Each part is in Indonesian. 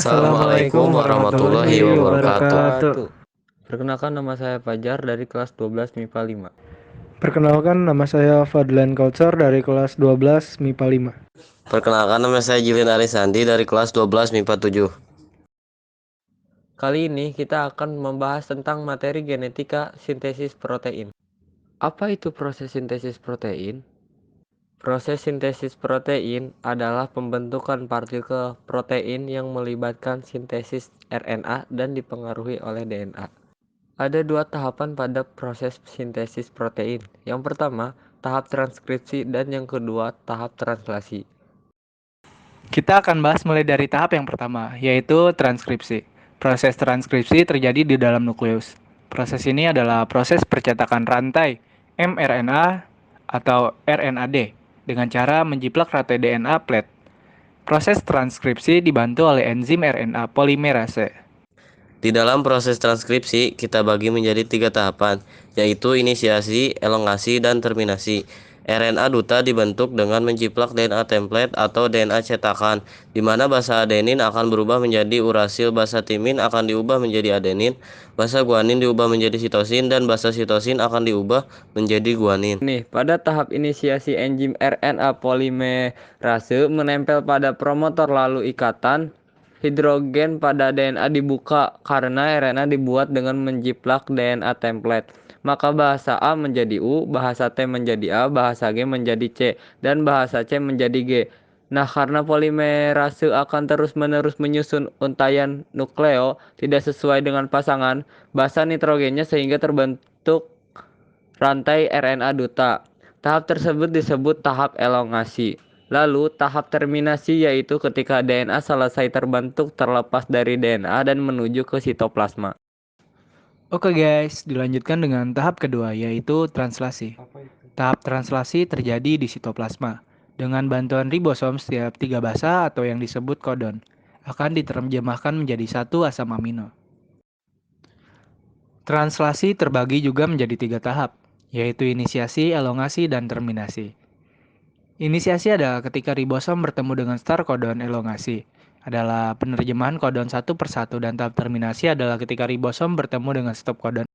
Assalamualaikum Assalamualaikum warahmatullahi warahmatullahi wabarakatuh. wabarakatuh. Perkenalkan nama saya Fajar dari kelas 12 MIPA 5. Perkenalkan nama saya Fadlan Kautsar dari kelas 12 MIPA 5. Perkenalkan nama saya Jilin Arisandi dari kelas 12 MIPA 7. Kali ini kita akan membahas tentang materi genetika sintesis protein. Apa itu proses sintesis protein? Proses sintesis protein adalah pembentukan partikel protein yang melibatkan sintesis RNA dan dipengaruhi oleh DNA. Ada dua tahapan pada proses sintesis protein. Yang pertama, tahap transkripsi dan yang kedua, tahap translasi. Kita akan bahas mulai dari tahap yang pertama, yaitu transkripsi. Proses transkripsi terjadi di dalam nukleus. Proses ini adalah proses percetakan rantai mRNA atau RNAD dengan cara menjiplak rantai DNA plate. Proses transkripsi dibantu oleh enzim RNA polimerase. Di dalam proses transkripsi, kita bagi menjadi 3 tahapan, yaitu inisiasi, elongasi, dan terminasi. RNA duta dibentuk dengan menjiplak DNA template atau DNA cetakan, di mana basa adenin akan berubah menjadi urasil, basa timin akan diubah menjadi adenin, basa guanin diubah menjadi sitosin, dan basa sitosin akan diubah menjadi guanin. Pada tahap inisiasi enzim RNA polimerase menempel pada promotor lalu ikatan hidrogen pada DNA dibuka karena RNA dibuat dengan menjiplak DNA template. Maka bahasa A menjadi U, bahasa T menjadi A, bahasa G menjadi C, dan bahasa C menjadi G. Nah, karena polimerase akan terus-menerus menyusun untaian nukleo tidak sesuai dengan pasangan basa nitrogennya sehingga terbentuk rantai RNA duta. Tahap tersebut disebut tahap elongasi. Lalu tahap terminasi yaitu ketika DNA selesai terbentuk terlepas dari DNA dan menuju ke sitoplasma. Oke guys, dilanjutkan dengan tahap kedua, yaitu translasi. Tahap translasi terjadi di sitoplasma. Dengan bantuan ribosom setiap 3 basa atau yang disebut kodon, akan diterjemahkan menjadi satu asam amino. Translasi terbagi juga menjadi 3 tahap, yaitu inisiasi, elongasi, dan terminasi. Inisiasi adalah ketika ribosom bertemu dengan start kodon elongasi. Adalah penerjemahan kodon satu persatu, dan tahap terminasi adalah ketika ribosom bertemu dengan stop kodon.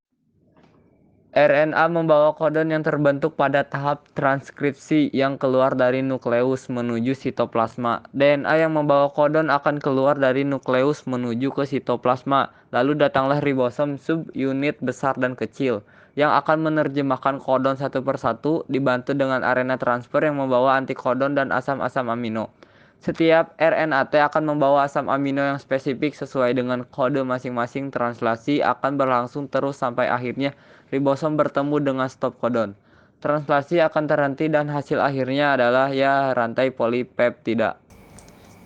RNA membawa kodon yang terbentuk pada tahap transkripsi yang keluar dari nukleus menuju sitoplasma. DNA yang membawa kodon akan keluar dari nukleus menuju ke sitoplasma. Lalu datanglah ribosom subunit besar dan kecil yang akan menerjemahkan kodon satu persatu dibantu dengan RNA transfer yang membawa antikodon dan asam-asam amino. Setiap RNAT akan membawa asam amino yang spesifik sesuai dengan kode masing-masing. Translasi akan berlangsung terus sampai akhirnya ribosom bertemu dengan stop kodon. Translasi akan terhenti dan hasil akhirnya adalah rantai polipeptida.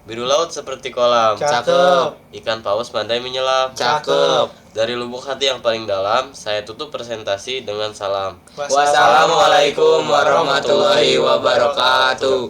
Biru laut seperti kolam. Cakep. Ikan paus pandai menyelam. Cakep. Dari lubuk hati yang paling dalam, saya tutup presentasi dengan salam. Wassalamualaikum warahmatullahi wabarakatuh.